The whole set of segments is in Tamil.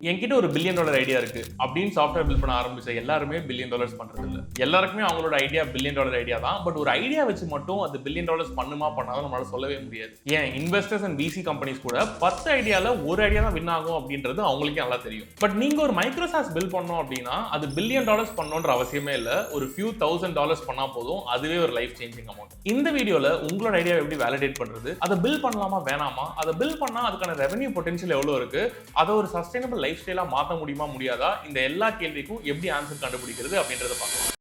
என்கிட்ட ஒரு $1 பில்லியன் ஐடியா இருக்கு அப்படின்னு சாஃப்ட்வேர் பில்ட் பண்ண ஆரம்பிச்ச எல்லாருமே $1 பில்லியன் பண்றது இல்ல. எல்லாருக்குமே அவங்களோட ஐடியா $1 பில்லியன் ஐடியா தான். பட் ஒரு ஐடியா வச்சு மட்டும் அது $1 பில்லியன் பண்ணுமா பண்ணாத நம்மளால சொல்லவே முடியாது. ஏன் இன்வெஸ்டர்ஸ் அண்ட் VC கம்பெனிஸ் கூட 10 ஐடியால ஒரு ஐடியா தான் வின் ஆகும் அப்படின்றது அவங்களுக்கே நல்லா தெரியும். பட் நீங்க ஒரு மைக்ரோசாஃப்ட் பில்ட் பண்ணோம் அப்படின்னா அது $1 பில்லியன் பண்ணணும்ன்ற அவசியமே இல்ல. ஒரு few $1000 பண்ணா போதும், அதுவே ஒரு லைஃப் சேஞ்சிங் அமௌண்ட். இந்த வீடியோல உங்களோட ஐடியா எப்படி வேலிடேட் பண்றது, அதை பில்ட் பண்ணலாமா வேணாமா, அதை பில்ட் பண்ணா அதுக்கான ரெவென்யூ பொட்டன்ஷியல் எவ்வளவு இருக்கு, அதை ஒரு சஸ்டைனபிள் லைஃப் ஸ்டைலா மாத்த முடியுமா முடியாதா, இந்த எல்லா கேள்விக்கும் எப்படி ஆன்சர் கண்டுபிடிக்கிறது அப்படின்றத பார்க்கலாம்.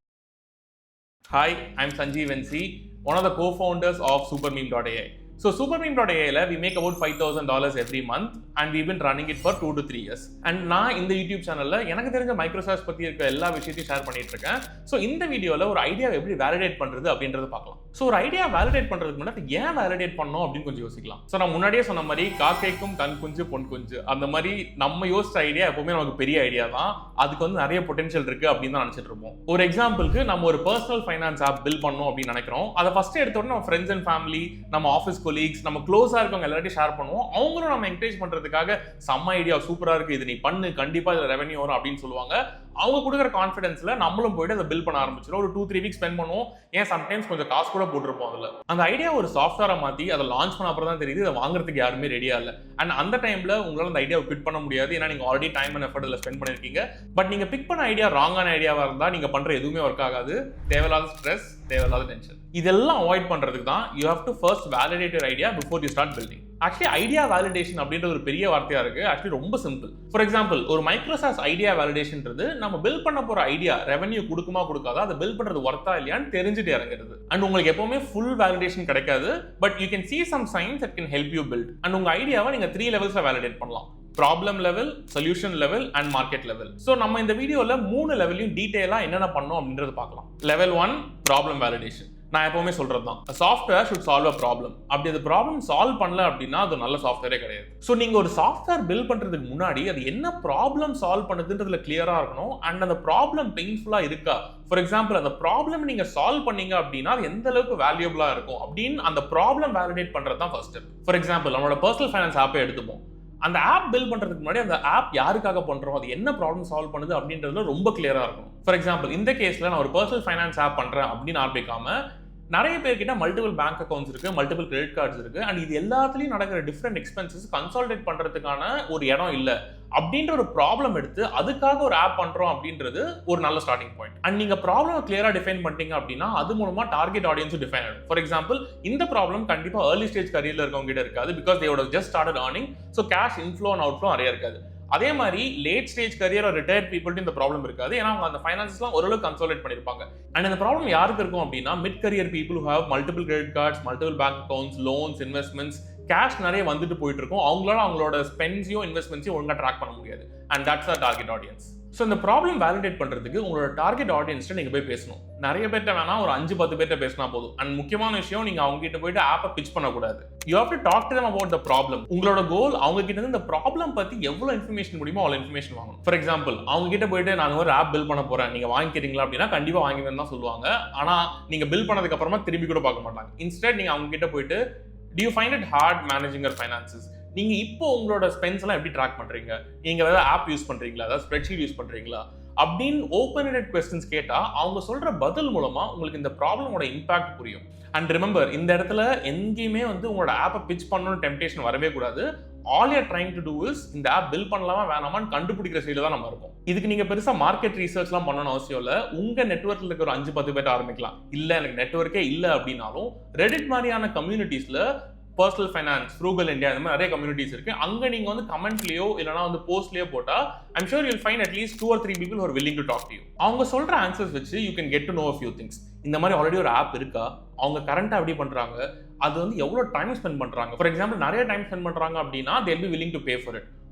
Hi, I'm Sanjeev NC, one of the co-founders of Supermeme.ai. So Supermeme.ai we make about $5,000 every month and we've been running it for 2 to 3 years. And நான் இந்த யூடியூப் சேனல்ல எனக்கு தெரிஞ்ச மைக்ரோசாஃப்ட் பத்தி இருக்க எல்லா விஷயத்தையும் ஷேர் பண்ணிட்டு இருக்கேன். ஸோ இந்த வீடியோல ஒரு ஐடியா எப்படி வேலிடேட் பண்றது அப்படின்றத பார்க்கலாம். ஸோ ஒரு ஐடியா வேலிடேட் பண்றதுக்கு முன்னாடி ஏன் வேலிடேட் பண்ணணும் அப்படின்னு கொஞ்சம் யோசிக்கலாம். ஸோ நான் முன்னாடியே சொன்ன மாதிரி காக்கைக்கும் கண் குஞ்சு பொன் குஞ்சு அந்த மாதிரி நம்ம யோசிச்ச ஐடியா எப்பவுமே நமக்கு பெரிய ஐடியா தான், அதுக்கு வந்து நிறைய பொட்டன்ஷியல் இருக்கு அப்படின்னு தான் நினைச்சிட்டு இருப்போம். ஒரு எக்ஸாம்பிளுக்கு நம்ம ஒரு பர்சனல் ஃபைனான்ஸ் ஆப் பில்ட் பண்ணணும் அப்படின்னு நினைக்கிறோம். அதை ஃபர்ஸ்ட் எடுத்த உடனே நம்ம ஃப்ரெண்ட்ஸ் அண்ட் ஃபேமிலி, நம்ம ஆஃபீஸ் கொலீக்ஸ், நம்ம க்ளோஸா இருக்கவங்க எல்லாத்தையும் ஷேர் பண்ணுவோம். அவங்களும் நம்ம என்கரேஜ் பண்றதுக்காக செம்ம ஐடியா சூப்பரா இருக்கு, இது நீ பண்ணு, கண்டிப்பா இதுல ரெவென்யூ வரும் அப்படின்னு சொல்லுவாங்க. அவங்க கொடுக்குற கான்ஃபிடன்ஸ்ல நம்மளும் போயிட்டு அதை பில்ட் பண்ண ஆரம்பிச்சிடும். ஒரு 2-3 வீக்ஸ் ஸ்பெண்ட் பண்ணுவோம். ஏன் சம்டைம்ஸ் கொஞ்சம் காசு கூட போட்டுருப்போம். அதுல அந்த ஐடியா ஒரு சாஃப்ட்வேரை மாத்தி அதை லான்ச் பண்ண அப்புறம் தான் தெரியுது இதை வாங்குறதுக்கு யாருமே ரெடியா இல்லை. அண்ட் அந்த டைம்ல உங்களால அந்த ஐடியாவை பிக் பண்ண முடியாது, ஏன்னா நீங்க ஆல்ரெடி டைம் அண்ட் எஃபர்ட் இதுல ஸ்பெண்ட் பண்ணிருக்கீங்க. பட் நீங்க பிக் பண்ண ஐடியா ராங்கான ஐடியாவா இருந்தா நீங்க பண்ற எதுவுமே ஒர்க் ஆகாது. தேவையில்லாத ஸ்ட்ரெஸ், தேவையில்லாத டென்ஷன், இதெல்லாம் அவாய்ட் பண்றதுக்கு தான் you have to first validate your idea before you start building. Actually idea validation அப்படின்ற ஒரு பெரிய வார்த்தையா இருக்கு. ஆக்சுவலி ரொம்ப சிம்பிள். ஃபார் எக்ஸாம்பிள், ஒரு மைக்ரோசாஃப்ட் ஐடியா வேலிடேஷன்ன்றது நம்ம பில்ட் பண்ண போற ஐடியா ரெவென்யூ கொடுக்குமா கொடுக்காதா, அதை பில்ட் பண்றது ஒர்த்தா இல்லையான்னு தெரிஞ்சுட்டு இறங்குறது. அண்ட் உங்களுக்கு எப்பவுமே ஃபுல் வேலிடேஷன் கிடைக்காது, but you can see some signs that can help you build. And உங்க ஐடியாவை நீங்க 3 லெவல்ஸ்ல வேலிடேட் பண்ணலாம். Problem level, solution level and market level. So நம்ம இந்த வீடியோல 3 லெவலையும் டீடைலா என்னென்ன பண்ணோம் அப்படின்றது பார்க்கலாம். Level 1 problem validation. நான் எப்பவுமே சொல்றது தான், software should solve a problem. அப்படி அந்த ப்ராப்ளம் சால்வ் பண்ணல அப்படின்னா அது நல்ல சாஃப்ட்வேரே கிடையாது. ஸோ நீங்க ஒரு சாஃப்ட்வேர் பில்ட் பண்றதுக்கு முன்னாடி அது என்ன ப்ராப்ளம் சால்வ் பண்ணுதுன்றதுல கிளியரா இருக்கணும். அண்ட் அந்த ப்ராப்ளம் பெயின்ஃபுல்லா இருக்கா, ஃபார் எக்ஸாம்பிள் அந்த ப்ராப்ளம் நீங்க சால்வ் பண்ணீங்க அப்படின்னா அது எந்த அளவுக்கு வேல்யூபிளா இருக்கும் அப்படின்னு அந்த ப்ராப்ளம் வேலிடேட் பண்றது தான் ஃபர்ஸ்ட் ஸ்டெப். ஃபார் எக்ஸாம்பிள், நம்மளோட பர்சனல் ஃபைனான்ஸ் ஆப்பை எடுத்துப்போம். அந்த ஆப் பில்ட் பண்றதுக்கு முன்னாடி அந்த ஆப் யாருக்காக பண்றோம், அது என்ன ப்ராப்ளம் சால்வ் பண்ணுது அப்படின்றதுல ரொம்ப கிளியரா இருக்கும். ஃபார் எக்ஸாம்பிள், இந்த கேஸ்ல நான் ஒரு பர்சனல் ஃபைனான்ஸ் ஆப் பண்றேன் அப்படின்னு ஆரம்பிக்காம நிறைய பேர்கிட்ட மல்டிபிள் பேங்க் அக்கௌண்ட்ஸ் இருக்கு, மல்டிபிள் கிரெடிட் கார்ட்ஸ் இருக்கு, அண்ட் இது எல்லாத்துலயும் நடக்கிற டிஃப்ரெண்ட் எக்ஸ்பென்சஸ் கன்சாலிடேட் பண்றதுக்கான ஒரு இடம் இல்ல அப்படின்ற ஒரு ப்ராப்ளம் எடுத்து அதுக்காக ஒரு ஆப் பண்றோம் அப்படின்றது ஒரு நல்ல ஸ்டார்டிங் பாயிண்ட். அண்ட் நீங்க ப்ராப்ளம் கிளியரா டிஃபைன் பண்ணிட்டீங்க அப்படின்னா அது மூலமா டார்கெட் ஆடியன்ஸும் டிஃபைன் ஆகும். ஃபார் எக்ஸாம்பிள், இந்த ப்ராப்ளம் கண்டிப்பா ஏர்லி ஸ்டேஜ் கரியர்ல இருக்கவங்க கிட்ட இருக்காது, because they would just started earning, so cash inflow and outflow நிறைய இருக்காது. அதே மாதிரி லேட் ஸ்டேஜ் கரியர் ரிட்டையர்ட் பீப்புள்ட்டு இந்த ப்ராப்ளம் இருக்காது, ஏன்னா அவங்க அந்த ஃபைனான்ஸ்லாம் ஓரளவுக்கு கன்சாலிடேட் பண்ணிருப்பாங்க. அண்ட் இந்த ப்ராப்ளம் யாருக்கு இருக்கும் அப்படின்னா mid career people who have multiple credit cards, multiple bank accounts, loans, investments, cash நிறைய வந்துட்டு போயிட்டு இருக்கும். அவங்களால அவங்களோட ஸ்பெண்ட்ஸையும் இன்வெஸ்ட்மெண்ட்ஸையும் ஒழுங்கா ட்ராக் பண்ண முடியாது. And that's the target audience. So இந்த ப்ராப்ளம் வேலிடேட் பண்றதுக்கு உங்களோட டார்கெட் ஆடியன்ஸ்ட்டு நீங்க போய் பேசணும். நிறைய பேர்ட்ட வேணா ஒரு 5-10 பேர்ட்ட பேசினா போதும். அண்ட் முக்கியமான விஷயம், நீங்க அவங்க கிட்ட போயிட்டு ஆப்பை பிச் பண்ணக்கூடாது. You have to talk to them about the problem. உங்களோட கோல் அவங்க கிட்ட இருந்து இந்த ப்ராப்ளம் பத்தி எவ்வளவு இன்ஃபர்மேஷன் முடியுமோ அவ்வளவு இன்ஃபர்மேஷன் வாங்கணும். ஃபார் எக்ஸாம்பிள், அவங்க கிட்ட போயிட்டு நான் ஒரு ஆப் பில்ட் பண்ண போறேன், நீங்க வாங்கிக்கிறீங்களா அப்படின்னா கண்டிப்பா வாங்கிக்கிறேன்னு தான் சொல்லுவாங்க. ஆனா நீங்க பில்ட் பண்ணதுக்கு அப்புறமா திரும்பி கூட பார்க்க மாட்டாங்க. இன்ஸ்டெட் நீங்க அவங்க கிட்ட போயிட்டு do you find it hard managing your finances? நீங்க இப்போ உங்களோட ஸ்பென்ஸ் எல்லாம் எப்படி ட்ராக் பண்றீங்க, நீங்க ஏதாவது ஆப் யூஸ் பண்றீங்களா, ஏதாவது ஸ்ப்ரெட்ஷீட் யூஸ் பண்றீங்களா அப்படின்னு ஓப்பன் எண்டட் கொஸ்டின்ஸ் கேட்டா அவங்க சொல்ற பதில் மூலமா உங்களுக்கு இந்த ப்ராப்ளமோட இம்பாக்ட் புரியும். அண்ட் ரிமெம்பர், இந்த இடத்துல எங்கேயுமே வந்து உங்களோட ஆப்பை பிச் பண்ணணும்னு டெம்டேஷன் வரவே கூடாது. All you are trying to do is இந்த ஆப் பில்ட் பண்ணலாமா வேணாமான்னு கண்டுபிடிக்கிற சைடுல தான் நம்ம இருக்கும். இதுக்கு நீங்க பெருசா மார்க்கெட் ரிசர்ச்லாம் பண்ணணும் அவசியம் இல்லை. உங்க நெட்வொர்க்ல இருக்கிற ஒரு 5-10 பேர் ஆரம்பிக்கலாம். இல்ல எனக்கு நெட்வொர்க்கே இல்லை அப்படின்னாலும் ரெடிட் மாதிரியான கம்யூனிட்டிஸ்ல பர்சனல் ஃபைனான்ஸ், ஃப்ரூகல் இந்தியா, இந்த மாதிரி நிறைய கம்யூனிட்டிஸ் இருக்கு. அங்க நீங்க வந்து கமெண்ட்லயோ இல்லனா வந்து போஸ்ட்லயோ போட்டா I'm sure you'll find at least 2 or 3 people who are willing to talk to you. அவங்க சொல்ற ஆன்சர்ஸ் வச்சு you can get to know a few things. இந்த மாதிரி ஆல்ரெடி ஒரு ஆப் இருக்கா, அவங்க கரண்டா எப்படி பண்றாங்க, அது வந்து எவ்வளவு டைம் ஸ்பெண்ட் பண்றாங்க. ஃபார் எக்ஸாம்பிள், நிறைய டைம் ஸ்பெண்ட் பண்றாங்க அப்படின்னா they'll be willing to pay for it.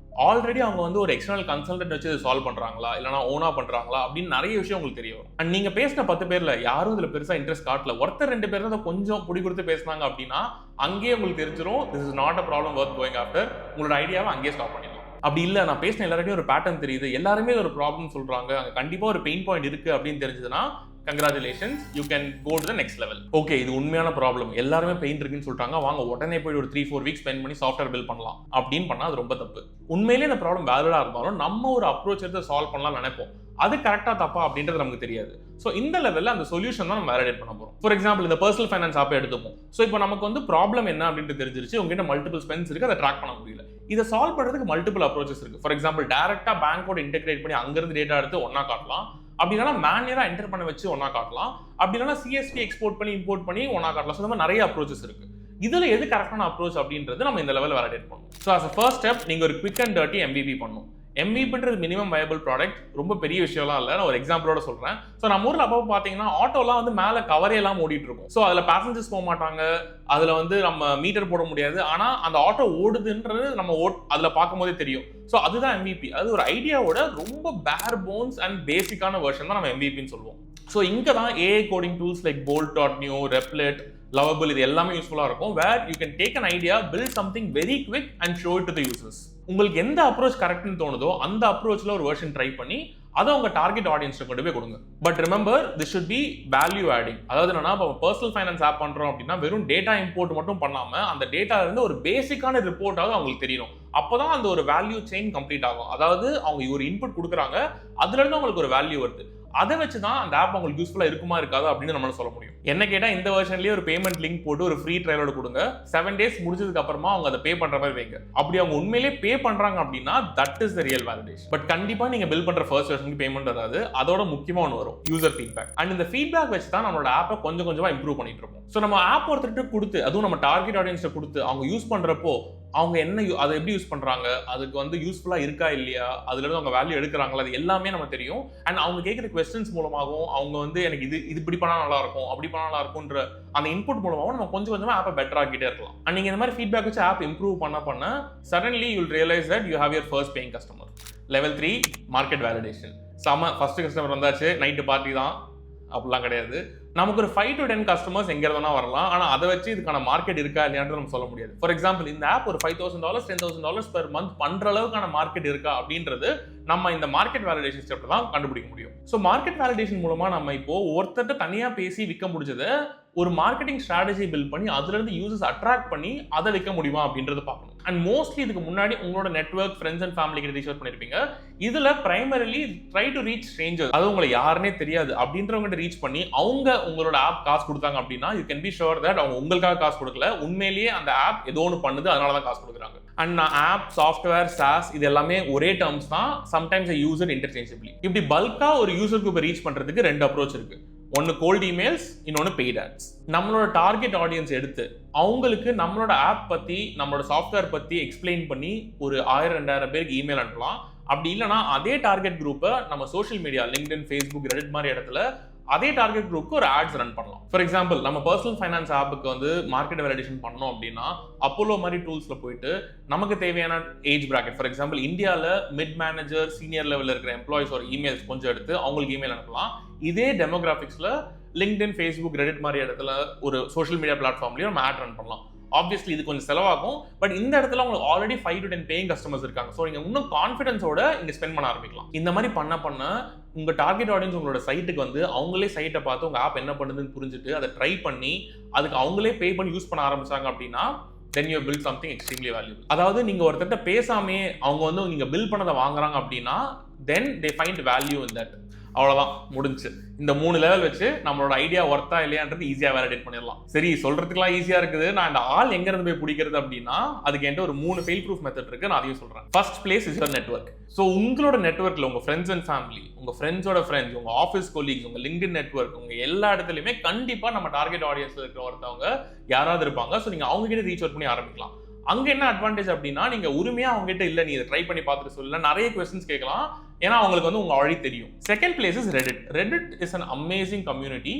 Already அவங்க வந்து ஒரு எக்ஸ்டர்னல் கன்சல்டன்ட் வச்சு இதை சால்வ் பண்றாங்களா இல்லனா ஓனா பண்றாங்களா அப்படின்னு நிறைய விஷயம் உங்களுக்கு தெரியும். அண்ட் நீங்க பேசின 10 பேர்ல யாரும் இதுல பெருசா இன்ட்ரெஸ்ட் காட்டல, ஒருத்தர் 2 பேர் தான் கொஞ்சம் புடி கொடுத்து பேசினாங்க அப்படின்னா அங்கேயே உங்களுக்கு தெரிஞ்சிடும் this is not a problem Worth going after. உங்களோட ஐடியாவை அங்கேயே ஸ்டாப் பண்ணிடலாம். அப்படி இல்லை, நான் பேசின எல்லாரையும் ஒரு பேட்டர்ன் தெரியுது, எல்லாருமே ஒரு ப்ராப்ளம் சொல்றாங்க, அங்க கண்டிப்பா ஒரு பெயின் பாயிண்ட் இருக்கு அப்படின்னு தெரிஞ்சதுன்னா congratulations, you can go to the next level. Okay, இது உண்மையான ப்ராப்ளம், எல்லாருமே பெயின் இருக்குன்னு சொல்லிட்டாங்க, வாங்க உடனே போய் ஒரு 3-4 வீக்ஸ் ஸ்பெண்ட் பண்ணி சாஃப்ட்வேர் பில்ட் பண்ணலாம் அப்படின்னு பண்ணா அது ரொம்ப தப்பு. உண்மையிலேயே இந்த ப்ராப்ளம் வேலிடா இருந்தாலும் நம்ம ஒரு அப்ரோச் எடுத்து சால்வ் பண்ணலாம் நினைப்போம், அது கரெக்டா தப்பா அப்படின்றது நமக்கு தெரியாது. ஸோ இந்த லெவலில் அந்த சொல்யூஷன் தான் நம்ம வேலிடேட் பண்ண போறோம். ஃபார் எக்ஸாம்பிள் இந்த பர்சனல் ஃபைனான்ஸ் ஆப்பை எடுத்துப்போம். ஸோ இப்போ நமக்கு வந்து ப்ராப்ளம் என்ன அப்படின்ட்டு தெரிஞ்சிருச்சு, உங்ககிட்ட மல்டிபிள் ஸ்பென்ஸ் இருக்கு, அதை ட்ராக் பண்ண முடியல. இதை சால்வ் பண்றதுக்கு மல்டிபிள் அப்ரோச்சஸ் இருக்கு. ஃபார் எக்ஸாம்பிள் டைரக்டா பேங்கோட இன்டெகிரேட் பண்ணி அங்கிருந்து டேட்டா எடுத்து ஒன்னா காட்டலாம், அப்படின்னா மேனுவலா என்டர் பண்ண வச்சு ஒன்னா காட்டலாம், அப்படின்னா சிஎஸ்டி எக்ஸ்போர்ட் பண்ணி இம்போர்ட் பண்ணி ஒன்னா காட்டலாம். ஸோ இந்த மாதிரி நிறைய அப்ரோச்சஸ் இருக்கு. இதுல எது கரெக்டான அப்ரோச் அப்படின்றது நம்ம இந்த லெவல் வேலிடேட் பண்ணுவோம். So as a first step நீங்க ஒரு குவிக் அண்ட் டர்ட்டி MVP பண்ணும். MVPன்றது மினிமம் வயபிள் ப்ராடக்ட், ரொம்ப பெரிய விஷயம்லாம் இல்லை. நான் ஒரு எக்ஸாம்பிளோட சொல்றேன். ஸோ நம்ம ஊரில் அப்போ பார்த்தீங்கன்னா ஆட்டோலாம் வந்து மேலே கவரே எல்லாம் ஓடிட்டு இருக்கும். ஸோ அதில் பேசஞ்சர்ஸ் போக மாட்டாங்க, அதில் வந்து நம்ம மீட்டர் போட முடியாது. ஆனால் அந்த ஆட்டோ ஓடுதுன்றது நம்ம அதில் பார்க்கும் போதே தெரியும். ஸோ அதுதான் MVP. அது ஒரு ஐடியாவோட ரொம்ப பேர் போன்ஸ் அண்ட் பேசிக்கான வெர்ஷன் தான் நம்ம MVPன்னு சொல்லுவோம். ஸோ இங்கே தான் AI coding tools like bolt.new, Replit, Lovable இது எல்லாமே யூஸ்ஃபுல்லாக இருக்கும். Where you can take an idea, build something very quick and show it to the users. உங்களுக்கு எந்த அப்ரோச் கரெக்ட்னு தோணுதோ அந்த அப்ரோச்ல ஒரு வெர்ஷன் ட்ரை பண்ணி அதை உங்க டார்கெட் ஆடியன்ஸ்க்கு கொண்டு போய் கொடுங்க. But remember, this should be value adding. அதாவது என்னன்னா, இப்போ பர்சனல் ஃபைனான்ஸ் ஆப் பண்றோம் அப்படின்னா வெறும் டேட்டா இம்போர்ட் மட்டும் பண்ணாம அந்த டேட்டால இருந்து ஒரு பேசிக்கான ரிப்போர்ட்டாவது அவங்களுக்கு தெரியணும். அப்பதான் அந்த ஒரு வேல்யூ செயின் கம்ப்ளீட் ஆகும். அதாவது அவங்க ஒரு இன்புட் கொடுக்குறாங்க, அதுல இருந்து அவங்களுக்கு ஒரு வேல்யூ வருது. அதை வச்சு தான் அந்த ஆப் உங்களுக்கு யூஸ்ஃபுல்லா இருக்குமா இருக்காது அப்படின்னு நம்மளால சொல்ல முடியும். என்ன கேட்டா, இந்த வெர்ஷன்லயே ஒரு பேமெண்ட் லிங்க் போட்டு ஒரு ஃப்ரீ ட்ரையலோட கொடுங்க. 7 days முடிஞ்சதுக்கு அப்புறமா அவங்க அதை பே பண்ற மாதிரி வைங்க. அப்படி அவங்க உண்மையிலேயே பே பண்றாங்க அப்படின்னா that is the real validation. But கண்டிப்பா நீங்க பில் பண்ற ஃபர்ஸ்ட் வெர்ஷனுக்கு பேமெண்ட் வராது. அதோட முக்கியமா ஒன்று வரும், யூசர் ஃபீட்பேக். அண்ட் இந்த ஃபீட்பேக் வச்சு தான் நம்மளோட ஆப்பை கொஞ்சம் கொஞ்சமா இம்ப்ரூவ் பண்ணிட்டு இருக்கோம். ஸோ நம்ம ஆப் ஒருத்தருக்கு கொடுத்து, அதுவும் நம்ம டார்கெட் ஆடியன்ஸ்ல கொடுத்து அவங்க யூஸ் பண்றப்போ அவங்க என்ன அதை எப்படி யூஸ் பண்றாங்க, அதுக்கு வந்து யூஸ்ஃபுல்லா இருக்கா இல்லையா, அதுல இருந்து அவங்க வேல்யூ எடுக்கிறாங்களா, அது எல்லாமே நம்ம தெரியும். அண்ட் அவங்க கேட்கிற கொஸ்டின்ஸ் மூலமாகவும் அவங்க வந்து எனக்கு இது இப்படி பண்ணா நல்லா இருக்கும், அப்படி பண்ணா நல்லா இருக்கும்ன்ற அந்த இன்புட் மூலமாகவும் நம்ம கொஞ்சம் கொஞ்சமா ஆப்பை பெட்டர் ஆக்கிட்டே இருக்கலாம். அண்ட் நீங்க இந்த மாதிரி ஃபீட்பேக் வச்சு ஆப் இம்ப்ரூவ் பண்ண suddenly you will realise that you have your first paying customer. Level 3 market validation. First customer வந்தாச்சு, நைட்டு பார்ட்டி தான் அப்படிலாம் கிடையாது. நமக்கு ஒரு 5 to 10 கஸ்டமர்ஸ் எங்க இருந்தா வரலாம். ஆனா அதை வச்சு இதுக்கான மார்க்கெட் இருக்கா இல்லையான்னு நம்ம சொல்ல முடியாது. ஃபார் எக்ஸாம்பிள், இந்த ஆப் ஒரு $5,000 $10,000 பெர் மந்த் பண்ற அளவுக்கான மார்க்கெட் இருக்கா அப்படின்றது நம்ம இந்த மார்க்கெட் வேலிடேஷன் ஸ்டெப்ல தான் கண்டுபிடிக்க முடியும். ஸோ மார்க்கெட் வேலிடேஷன் மூலமா நம்ம இப்போ ஒருத்தர்கிட்ட தனியா பேசி விற்க முடிஞ்சதை ஒரு மார்க்கெட்டிங் ஸ்ட்ராட்டஜி பில்ட் பண்ணி அதுல இருந்து யூசர்ஸ் அட்ராக்ட் பண்ணி அதை விற்க முடியுமா அப்படின்றது பார்க்கணும். அண்ட் மோஸ்ட்லி இதுக்கு முன்னாடி உங்களோட நெட்வொர்க், ஃப்ரெண்ட்ஸ் அண்ட் ஃபேமிலி கிட்ட ரீச் அவுட் பண்ணிருப்பீங்க. இதுல primarily try to reach strangers, அது உங்களை யாருன்னே தெரியாது அப்படின்றவங்க ரீச் பண்ணி அவங்க உங்களோட ஆப் காசு கொடுத்தாங்க அப்படின்னா you can be sure that அவங்க உங்களுக்காக காசு கொடுக்கல, உண்மையிலேயே அந்த ஆப் ஏதோ ஒன்று பண்ணுது, அதனால தான் காசு கொடுக்குறாங்க. அண்ட் ஆப், சாஃப்ட்வேர், சாஸ் இது எல்லாமே ஒரே டேர்ம்ஸ் தான். Sometimes user interchangeably. இப்படி பல்கா ஒரு யூசர் குரூப்பை ரீச் பண்றதுக்கு 2 அப்ரோச் இருக்கு. ஒன்னு கோல்ட் இமெயில்ஸ், இன்னொன்னு பெய்ட் ஆட்ஸ். நம்மளோட டார்கெட் ஆடியன்ஸ் எடுத்து அவங்களுக்கு நம்மளோட ஆப் பத்தி, நம்மளோட சாஃப்ட்வேர் பத்தி எக்ஸ்பிளைன் பண்ணி ஒரு 1000-2000 பேருக்கு இமெயில் அனுப்பலாம். அப்படி இல்லைன்னா அதே டார்கெட் குரூப்பை நம்ம social media, LinkedIn, Facebook, Reddit மாதிரி இடத்துல அதே டார்கெட் குரூப்க்கு ஒரு ஆட்ஸ் ரன் பண்ணலாம். ஃபார் எக்ஸாம்பிள், நம்ம பர்சனல் ஃபைனான்ஸ் ஆப்புக்கு வந்து மார்க்கெட் வேலிடேஷன் பண்ணோம் அப்படின்னா அப்போலோ மாதிரி டூல்ஸ்ல போயிட்டு நமக்கு தேவையான ஏஜ் பிராக்கெட், ஃபார் எக்ஸாம்பிள் இந்தியாவில் மிட் மேனேஜர், சீனியர் லெவலில் இருக்கிற எம்ப்ளாயிஸோட இமெயில்ஸ் கொஞ்சம் எடுத்து அவங்களுக்கு இமெயில் அனுப்பலாம். இதே டெமோகிராஃபிக்ஸ்ல லிங்க்டின், ஃபேஸ்புக், ரெடிட் மாதிரி இடத்துல ஒரு சோஷியல் மீடியா பிளாட்ஃபார்ம்லயும் நம்ம ஆட் ரன் பண்ணலாம். ஆப்வியஸ்லி இது கொஞ்சம் செலவாகும், பட் இந்த இடத்துல உங்களுக்கு ஆல்ரெடி 5 to 10 பேயிங் கஸ்டமர்ஸ் இருக்காங்க. ஸோ நீங்க இன்னும் கான்ஃபிடன்ஸோட இங்க ஸ்பெண்ட் பண்ண ஆரம்பிக்கலாம். இந்த மாதிரி பண்ண உங்க டார்கெட் ஆடியன்ஸ் உங்களோட சைட்டுக்கு வந்து அவங்களே சைட்டை பார்த்து உங்க ஆப் என்ன பண்ணுதுன்னு புரிஞ்சுட்டு அதை ட்ரை பண்ணி அதுக்கு அவங்களே பே பண்ணி யூஸ் பண்ண ஆரம்பிச்சாங்க அப்படின்னா then you build something extremely valuable. அதாவது நீங்க ஒருத்தட்ட பேசாமே அவங்க வந்து நீங்க பில் பண்ணதை வாங்குறாங்க அப்படின்னா then they find value in that. அவ்வளவுதான், முடிஞ்சு. இந்த 3 லெவல் வச்சு நம்மளோட ஐடியா ஒர்த்தா இல்லையான்றது ஈஸியா வேலிடேட் பண்ணிடலாம். சரி, சொல்றதுக்குலாம் ஈஸியா இருக்குது, நான் இந்த ஆள் எங்க இருந்து போய் பிடிக்கிறது அப்படின்னா அதுக்கு என்கிட்ட ஒரு 3 ஃபெயில் ப்ரூஃப் மெத்தட் இருக்கு. நான் அதையும் சொல்றேன். First place is your network. So உங்களோட நெட்வொர்க்ல உங்க ஃப்ரெண்ட்ஸ் அண்ட் ஃபேமிலி, உங்க ஃப்ரெண்ட்ஸோட ஃப்ரெண்ட்ஸ், உங்க ஆஃபீஸ் கொலீக்ஸ், உங்க லிங்க்டின் நெட்வொர்க், உங்க எல்லா இடத்துலயுமே கண்டிப்பா நம்ம டார்கெட் ஆடியன்ஸ்ல இருக்கிற ஒருத்தவங்க யாராவது இருப்பாங்க. ஸோ நீங்க அவங்க கிட்ட ரீச் அவுட் பண்ணி ஆரம்பிக்கலாம். அங்க என்ன அட்வான்டேஜ் அப்படின்னா நீங்க உரிமையா அவங்க கிட்ட இல்ல நீ இதை ட்ரை பண்ணி பார்த்துட்டு சொல்லல, நிறைய கொஸ்டின்ஸ் கேட்கலாம். ஏன்னா அவங்களுக்கு வந்து உங்க ஆல்ரெடி தெரியும். Second place is Reddit. Reddit is an amazing community.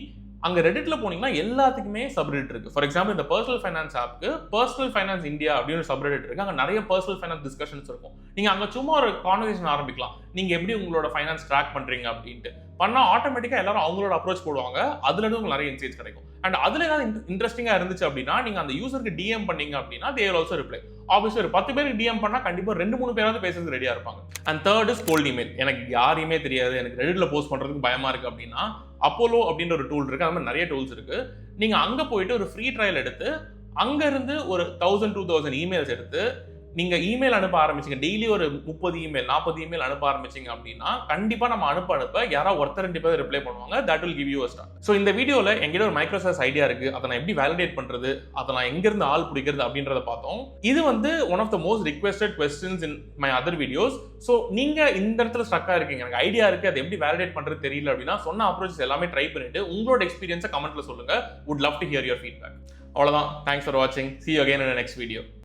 அங்க ரெடிட்ல போனீங்கன்னா எல்லாத்துக்குமே சப்ரெடிட் இருக்கு. ஃபார் எக்ஸாம்பிள், இந்த பர்சனல் ஃபைனான்ஸ் ஆப்க்கு பர்சனல் ஃபைனான்ஸ் இந்தியா அப்படின்னு சப்ரெடிட் இருக்கு. அங்க நிறைய பர்சனல் ஃபைனான்ஸ் டிஸ்கஷன்ஸ் இருக்கும். நீங்க அங்க சும்மா ஒரு கான்வர்சேஷன் ஆரம்பிக்கலாம். நீங்க எப்படி உங்களோட ஃபைனான்ஸ் ட்ராக் பண்றீங்க அப்படின்ட்டு பண்ணா ஆட்டோமேட்டிக்கா எல்லாரும் அவங்களோட அப்ரோச் போடுவாங்க. அதுல இருந்து உங்களுக்கு நிறைய இன்சைட்ஸ் கிடைக்கும். அண்ட் அதுல ஏதாவது இன்ட்ரெஸ்டிங்கா இருந்துச்சு அப்படின்னா நீங்க அந்த யூசருக்கு டிஎம் பண்ணீங்க அப்படின்னா they will also reply. Obviously ஒரு 10 பேருக்கு டிஎம் பண்ணா கண்டிப்பா 2-3 பேராவது பேசுறது ரெடியா இருப்பாங்க. And third is cold email. எனக்கு யாரையுமே தெரியாது, எனக்கு ரெடிட்ல போஸ்ட் பண்றதுக்கு பயமா இருக்கு அப்படின்னா அப்போலோ அப்படின்ற ஒரு டூல் இருக்கு. அது மாதிரி நிறைய டூல்ஸ் இருக்கு. நீங்க அங்க போயிட்டு ஒரு ஃப்ரீ ட்ரையல் எடுத்து அங்க இருந்து ஒரு 1000-2000 இமெயில்ஸ் எடுத்து நீங்க இமெயில் அனுப்ப ஆரம்பிச்சீங்க. டெய்லி ஒரு 30 இமெயில் 40 இமெயில் அனுப்ப ஆரம்பிச்சீங்க அப்படின்னா கண்டிப்பா நம்ம அனுப்ப யாராவது ஒருத்தர் 2 பேர் ரிப்ளை பண்ணுவாங்க. That will give you a start. So இந்த வீடியோல எங்கிட்ட ஒரு மைக்ரோசாஃப்ட் ஐடியா இருக்கு, அதை நான் எப்படி வேலிடேட் பண்றது, அதை நான் எங்க இருந்து ஆள் பிடிக்கிறது அப்படின்றத பார்த்தோம். இது வந்து one of the most requested questions in my other videos. So நீங்க இந்த இடத்துல ஸ்ட்ரக்கா இருக்கீங்க, எனக்கு ஐடியா இருக்கு, அதை எப்படி வேலிடேட் பண்றது தெரியல அப்படின்னா சொன்ன அப்ரோச்சஸ் எல்லாமே ட்ரை பண்ணிட்டு உங்களோட எக்ஸ்பீரியன்ஸை கமெண்ட்ல சொல்லுங்க. would love to hear your feedback. அவ்வளவுதான். தேங்க்ஸ் ஃபார் வாட்சிங். see you again in the next video.